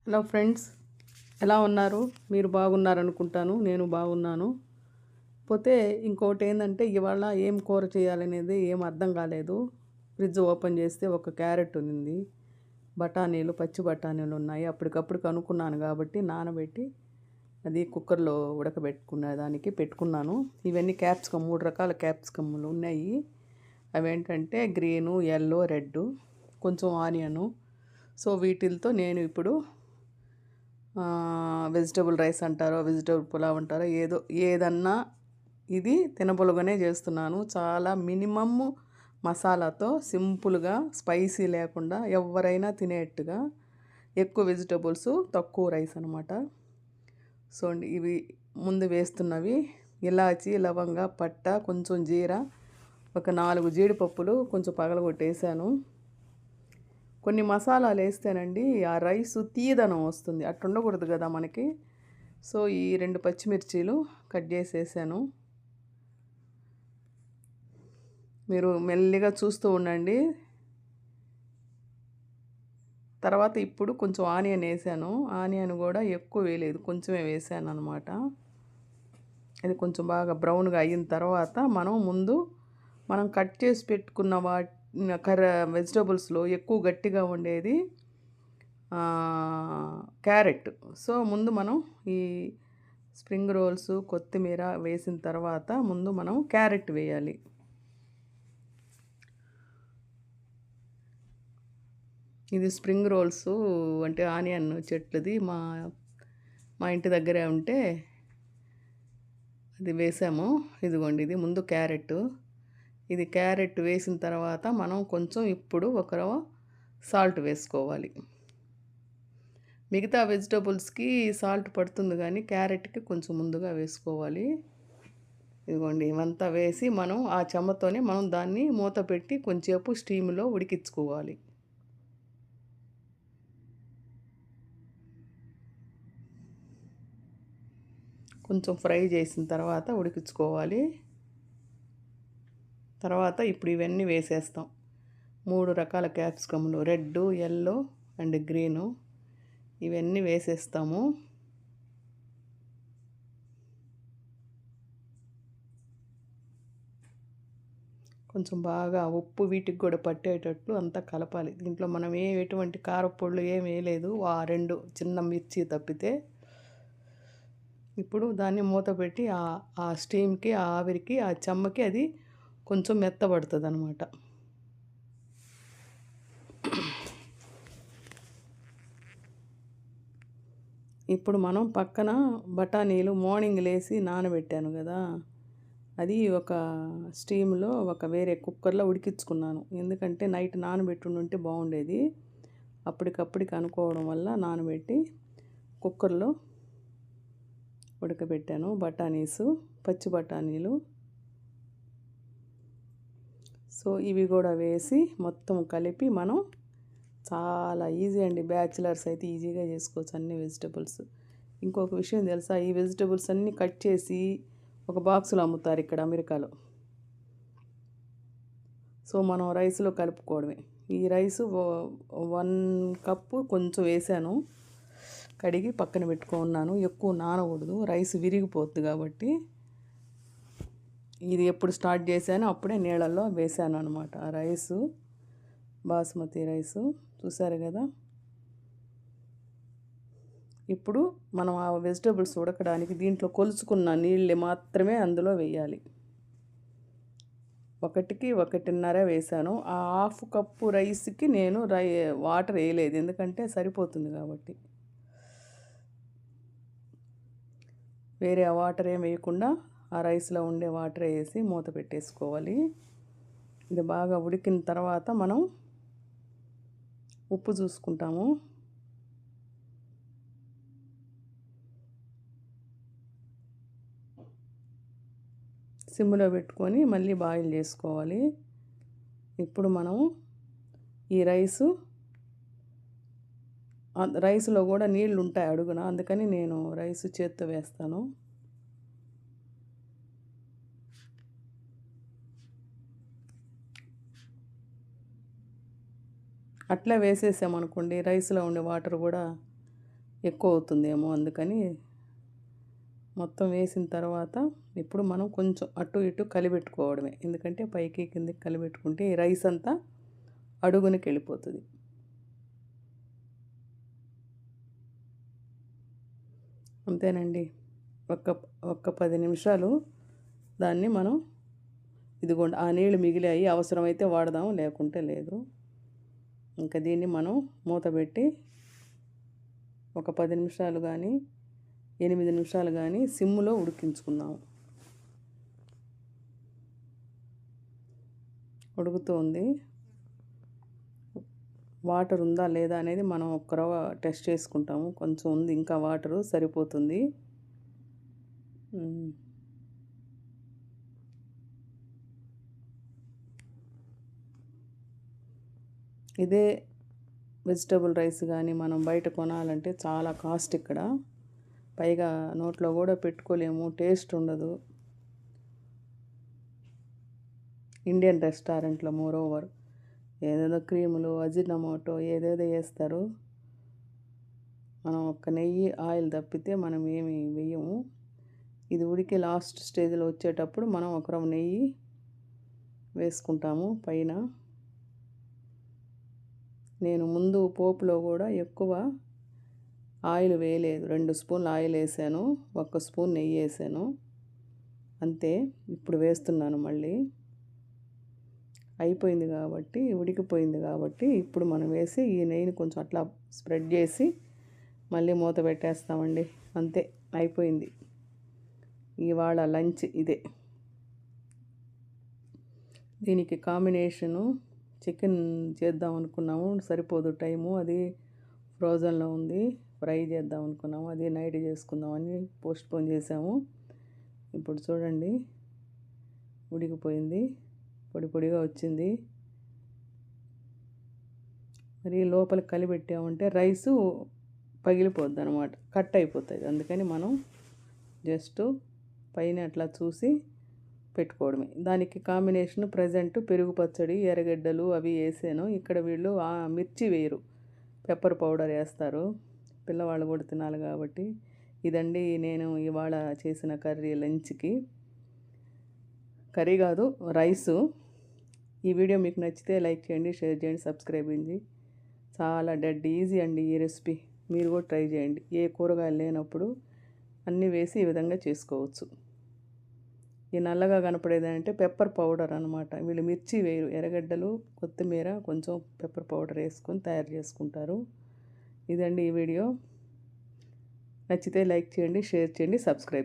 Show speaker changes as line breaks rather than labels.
Hello friends, ఎలా ఉన్నారు? మీరు బాగున్నారనుకుంటాను. నేను బాగున్నాను. పోతే ఇంకోటి ఏంటంటే ఇవాళ ఏం కూర చేయాలనేది ఏం అర్థం కాలేదు. ఫ్రిడ్జ్ ఓపెన్ చేస్తే ఒక క్యారెట్ ఉంది, బఠానీలు, పచ్చి బఠానీలు ఉన్నాయి. అప్పటికప్పుడు కనుక్కున్నాను కాబట్టి నానబెట్టి అది కుక్కర్లో ఉడకబెట్టుకునే దానికి పెట్టుకున్నాను. ఇవన్నీ క్యాప్సికమ్, 3 రకాల క్యాప్సికమ్లు ఉన్నాయి. అవేంటంటే గ్రీను, ఎల్లో, రెడ్, కొంచెం ఆనియను. సో వీటితో నేను ఇప్పుడు వెజిటబుల్ రైస్ అంటారో వెజిటబుల్ పులావ్ అంటారో ఏదన్నా ఇది తినబులుగానే చేస్తున్నాను. చాలా మినిమమ్ మసాలాతో సింపుల్గా, స్పైసీ లేకుండా ఎవరైనా తినేట్టుగా, ఎక్కువ వెజిటబుల్స్, తక్కువ రైస్ అనమాట. సో ఇవి ముందు వేస్తున్నవి ఇలాచి, లవంగ, పట్ట, కొంచెం జీరా, ఒక 4 జీడిపప్పులు కొంచెం పగలగొట్టేసాను. కొన్ని మసాలాలు వేస్తేనండి ఆ రైసు తీయదనం వస్తుంది, అట్లా ఉండకూడదు కదా మనకి. సో ఈ 2 పచ్చిమిర్చీలు కట్ చేసేసాను. మీరు మెల్లిగా చూస్తూ ఉండండి. తర్వాత ఇప్పుడు కొంచెం ఆనియన్ వేసాను. ఆనియన్ కూడా ఎక్కువ వేయలేదు, కొంచెమే వేసాను అనమాట. అది కొంచెం బాగా బ్రౌన్గా అయిన తర్వాత మనం కట్ చేసి పెట్టుకున్న వెజిటబుల్స్లో ఎక్కువ గట్టిగా ఉండేది క్యారెట్. సో ముందు మనం ఈ స్ప్రింగ్ రోల్స్, కొత్తిమీర వేసిన తర్వాత ముందు మనం క్యారెట్ వేయాలి. ఇది స్ప్రింగ్ రోల్స్ అంటే ఆనియన్ చెట్లది, మా ఇంటి దగ్గరే ఉంటే అది వేసాము. ఇదిగోండి, ఇది ముందు క్యారెట్. ఇది క్యారెట్ వేసిన తర్వాత మనం కొంచెం ఇప్పుడు ఒక రవ్వ సాల్ట్ వేసుకోవాలి. మిగతా వెజిటబుల్స్కి సాల్ట్ పడుతుంది కానీ క్యారెట్కి కొంచెం ముందుగా వేసుకోవాలి. ఇదిగోండి, ఇవంతా వేసి మనం ఆ చెమ్మతోనే మనం దాన్ని మూత పెట్టి కొంచెంసేపు స్టీమ్లో ఉడికించుకోవాలి. కొంచెం ఫ్రై చేసిన తర్వాత ఉడికించుకోవాలి. తర్వాత ఇప్పుడు ఇవన్నీ వేసేస్తాం. 3 రకాల క్యాప్సికమ్లు, రెడ్, ఎల్లో అండ్ గ్రీను, ఇవన్నీ వేసేస్తాము. కొంచెం బాగా ఉప్పు వీటికి కూడా పట్టేటట్లు అంతా కలపాలి. దీంట్లో మనం ఎటువంటి కారపొళ్ళు ఏం వేయలేదు, ఆ 2 చిన్న మిర్చి తప్పితే. ఇప్పుడు దాన్ని మూత పెట్టి ఆ స్టీమ్కి, ఆ ఆవిరికి, ఆ చెమ్మకి అది కొంచెం మెత్తబడుతుంది అనమాట. ఇప్పుడు మనం పక్కన బఠానీలు మార్నింగ్ లేసి నానబెట్టాను కదా, అది ఒక స్టీమ్లో వేరే కుక్కర్లో ఉడికించుకున్నాను. ఎందుకంటే నైట్ నానబెట్టి ఉంటే బాగుండేది. అప్పటికప్పటికి అనుకోవడం వల్ల నానబెట్టి కుక్కర్లో ఉడకబెట్టాను. పచ్చి బఠానీలు. సో ఇవి కూడా వేసి మొత్తం కలిపి మనం చాలా ఈజీ అండి, బ్యాచిలర్స్ అయితే ఈజీగా చేసుకోవచ్చు అన్ని వెజిటబుల్స్. ఇంకొక విషయం తెలుసా, ఈ వెజిటబుల్స్ అన్నీ కట్ చేసి ఒక బాక్సులో అమ్ముతారు ఇక్కడ అమెరికాలో. సో మనం రైస్లో కలుపుకోవడమే. ఈ రైసు 1 కప్పు కొంచెం వేసాను, కడిగి పక్కన పెట్టుకున్నాను. ఎక్కువ నానకూడదు, రైస్ విరిగిపోద్ది కాబట్టి. ఇది ఎప్పుడు స్టార్ట్ చేశానో అప్పుడే నీళ్ళల్లో వేసాను అనమాట ఆ రైసు, బాస్మతి రైసు. చూసారు కదా. ఇప్పుడు మనం ఆ వెజిటబుల్స్ ఉడకడానికి దీంట్లో కొలుచుకున్న నీళ్ళు మాత్రమే అందులో వేయాలి. 1కి 1.5 వేసాను. ఆ హాఫ్ కప్పు రైస్కి నేను వాటర్ వేయలేదు, ఎందుకంటే సరిపోతుంది కాబట్టి. వేరే వాటర్ ఏం వేయకుండా ఆ రైస్లో ఉండే వాటర్ వేసి మూత పెట్టేసుకోవాలి. ఇది బాగా ఉడికిన తర్వాత మనం ఉప్పు చూసుకుంటాము. సిమ్లో పెట్టుకొని మళ్ళీ బాయిల్ చేసుకోవాలి. ఇప్పుడు మనం ఈ రైస్లో కూడా నీళ్ళు ఉంటాయి అడుగున, అందుకని నేను రైస్ చేత్తో వేస్తాను. అట్లా వేసేసామనుకోండి రైస్లో ఉండే వాటర్ కూడా ఎక్కువ అవుతుందేమో అందుకని మొత్తం వేసిన తర్వాత ఇప్పుడు మనం కొంచెం అటు ఇటు కలిపెట్టుకోవడమే. ఎందుకంటే పైకి కిందకి కలిపెట్టుకుంటే ఈ రైస్ అంతా అడుగునికి వెళ్ళిపోతుంది. అంతేనండి. ఒక్క ఒక్క 10 నిమిషాలు దాన్ని మనం ఇదిగోండి ఆ నీళ్ళు మిగిలాయి, అవసరమైతే వాడదాం లేకుంటే లేదు. ఇంకా దీన్ని మనం మూత పెట్టి ఒక 10 నిమిషాలు కానీ 8 నిమిషాలు కానీ సిమ్లో ఉడికించుకుందాం. ఉడుకుతుంది. వాటర్ ఉందా లేదా అనేది మనం ఒక్క రవ్వ టెస్ట్ చేసుకుంటాము. కొంచెం ఉంది ఇంకా వాటరు, సరిపోతుంది. ఇదే వెజిటబుల్ రైస్ కానీ మనం బయట కొనాలంటే చాలా కాస్ట్ ఇక్కడ. పైగా నోట్లో కూడా పెట్టుకోలేము, టేస్ట్ ఉండదు. ఇండియన్ రెస్టారెంట్లో మోరోవర్ ఏదేదో క్రీములు, అజినమోటో ఏదేదో వేస్తారు. మనం ఒక్క నెయ్యి ఆయిల్ తప్పితే మనం ఏమి వేయము. ఇది ఉడికి లాస్ట్ స్టేజ్లో వచ్చేటప్పుడు మనం ఒక రవ్వ నెయ్యి వేసుకుంటాము పైన. నేను ముందు పోపులో కూడా ఎక్కువ ఆయిల్ వేయలేదు. 2 స్పూన్లు ఆయిల్ వేసాను, 1 స్పూన్ నెయ్యి వేసాను అంతే. ఇప్పుడు వేస్తున్నాను మళ్ళీ. అయిపోయింది కాబట్టి, ఉడికిపోయింది కాబట్టి ఇప్పుడు మనం వేసి ఈ నెయ్యిని కొంచెం అట్లా స్ప్రెడ్ చేసి మళ్ళీ మూత పెట్టేస్తామండి. అంతే, అయిపోయింది. ఇవాళ లంచ్ ఇదే. దీనికి కాంబినేషను చికెన్ చేద్దాం అనుకున్నాము, సరిపోదు టైము. అది ఫ్రోజన్లో ఉంది. ఫ్రై చేద్దాం అనుకున్నాము, అది నైట్ చేసుకుందామని పోస్ట్పోన్ చేసాము. ఇప్పుడు చూడండి ఉడికిపోయింది, పొడి పొడిగా వచ్చింది. మరి లోపలికి కలిపెట్టామంటే రైసు పగిలిపోద్ది అనమాట, కట్ అయిపోతుంది. అందుకని మనం జస్ట్ పైన అట్లా చూసి పెట్టుకోవడమే. దానికి కాంబినేషన్ ప్రజెంట్ పెరుగు పచ్చడి, ఎర్రగడ్డలు అవి వేసాను. ఇక్కడ వీళ్ళు మిర్చి వేయరు, పెప్పర్ పౌడర్ వేస్తారు. పిల్లవాళ్ళు కూడా తినాలి కాబట్టి. ఇదండి నేను ఇవాళ చేసిన కర్రీ, లంచ్కి. కర్రీ కాదు, రైసు. ఈ వీడియో మీకు నచ్చితే లైక్ చేయండి, షేర్ చేయండి, సబ్స్క్రైబ్ చేయండి. చాలా డెడ్ ఈజీ అండి ఈ రెసిపీ. మీరు కూడా ట్రై చేయండి. ఏ కూరగాయలు లేనప్పుడు అన్నీ వేసి ఈ విధంగా చేసుకోవచ్చు. ఈ నల్లగా కనపడేది అంటే పెప్పర్ పౌడర్ అనమాట. వీళ్ళు మిర్చి వేయరు, ఎర్రగడ్డలు, కొత్తిమీర, కొంచెం పెప్పర్ పౌడర్ వేసుకొని తయారు చేసుకుంటారు. ఇదండి ఈ వీడియో. నచ్చితే లైక్ చేయండి, షేర్ చేయండి, సబ్స్క్రైబ్.